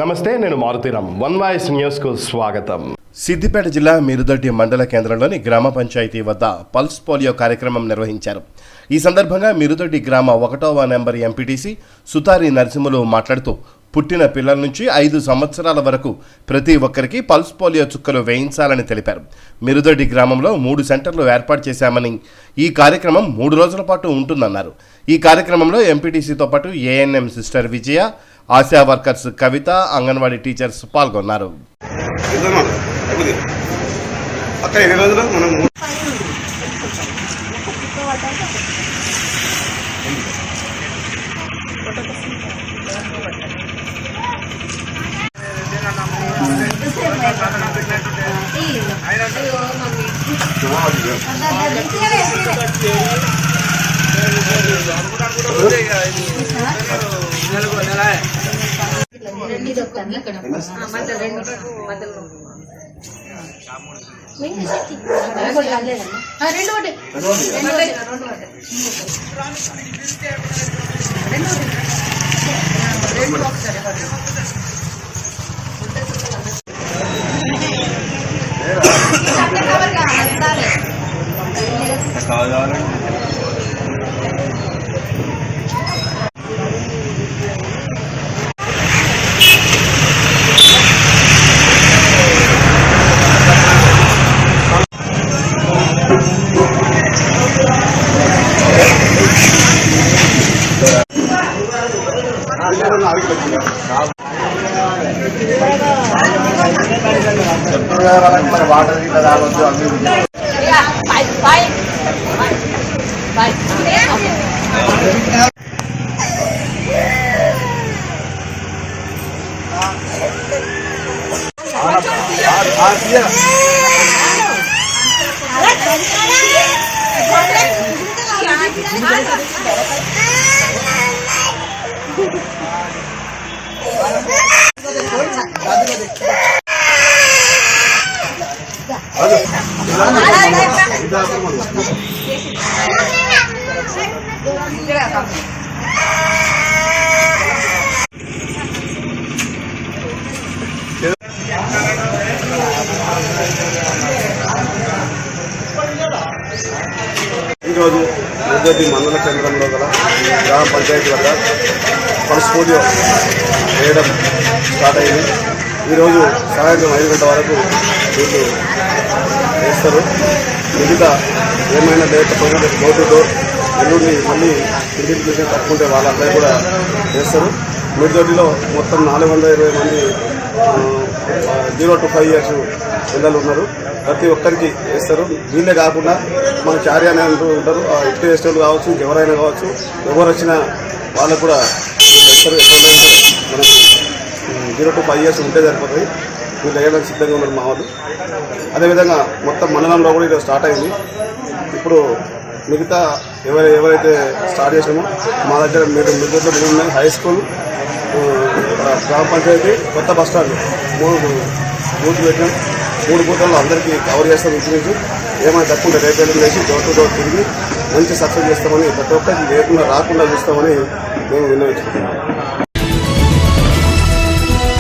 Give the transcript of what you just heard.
నమస్తే, నేను Maruthi Ram. One voice న్యూస్కు స్వాగతం. సిద్దిపేట జిల్లా మిరుదొడ్డి మండల కేంద్రంలోని గ్రామ పంచాయతీ వద్ద పల్స్ పోలియో కార్యక్రమం నిర్వహించారు. ఈ సందర్భంగా మిరుదొడ్డి గ్రామ 1వ నెంబర్ ఎంపీటీసీ సుతారి నరసింహులు మాట్లాడుతూ, పుట్టిన పిల్లల నుంచి 5 సంవత్సరాల వరకు ప్రతి ఒక్కరికి పల్స్ పోలియో చుక్కలు వేయించాలని తెలిపారు. మిరుదొడ్డి గ్రామంలో 3 సెంటర్లు ఏర్పాటు చేశామని, ఈ కార్యక్రమం 3 రోజుల పాటు ఉంటుందన్నారు. ఈ కార్యక్రమంలో ఎంపీటీసీతో పాటు ఏఎన్ఎం సిస్టర్ విజయ, ఆశా వర్కర్స్ కవిత, అంగన్వాడీ టీచర్స్ పాల్గొన్నారు. ఈరోజు మిరుదొడ్డి మండల కేంద్రంలో గల గ్రామ పంచాయతీ వద్ద పల్స్ పోలియో వేయడం స్టార్ట్ అయింది. ఈరోజు సాయంత్రం 5 గంటల వరకు వీళ్ళు వేస్తారు. మిగతా ఏమైనా లేకపోతే డోర్ టు డోర్ ఎల్లుండి మళ్ళీ ఇంటికి తప్పుకుంటే వాళ్ళందరూ కూడా వేస్తారు. మిరుదొడ్డిలో మొత్తం 420 మంది 0 to 5 years పిల్లలు ఉన్నారు. ప్రతి ఒక్కరికి వేస్తారు. వీళ్ళే కాకుండా మన చార్య అని అంటూ ఉంటారు, ఇంటి వేస్టర్లు కావచ్చు, ఎవరైనా కావచ్చు, ఎవరు వచ్చినా వాళ్ళకు కూడా వేస్తారు. మనకి 0 to 5 years ఉంటే సరిపోతుంది. వీళ్ళు వేయడానికి సిద్ధంగా ఉన్నారు మా వాళ్ళు. అదేవిధంగా మొత్తం మండలంలో కూడా ఇది స్టార్ట్ అయింది. ఇప్పుడు మిగతా ఎవరైతే స్టార్ట్ చేసామో మా దగ్గర మిరుదొడ్డిలో ఉన్నాయి. హై స్కూల్, గ్రామ పంచాయతీ, కొత్త బస్ స్టాండ్ 3 బూత్లు పెట్టాం. 3 బూత్లలో అందరికీ కవర్ చేస్తాం. ఇంచుమించు ఏమైనా తక్కువ రేపు వేసి డోర్ టు డోర్ తిరిగి మంచి సక్సెస్ చేస్తామని, ప్రతి ఒక్కరికి లేకుండా రాకుండా చూస్తామని మేము విన్నవించుకుంటున్నాం.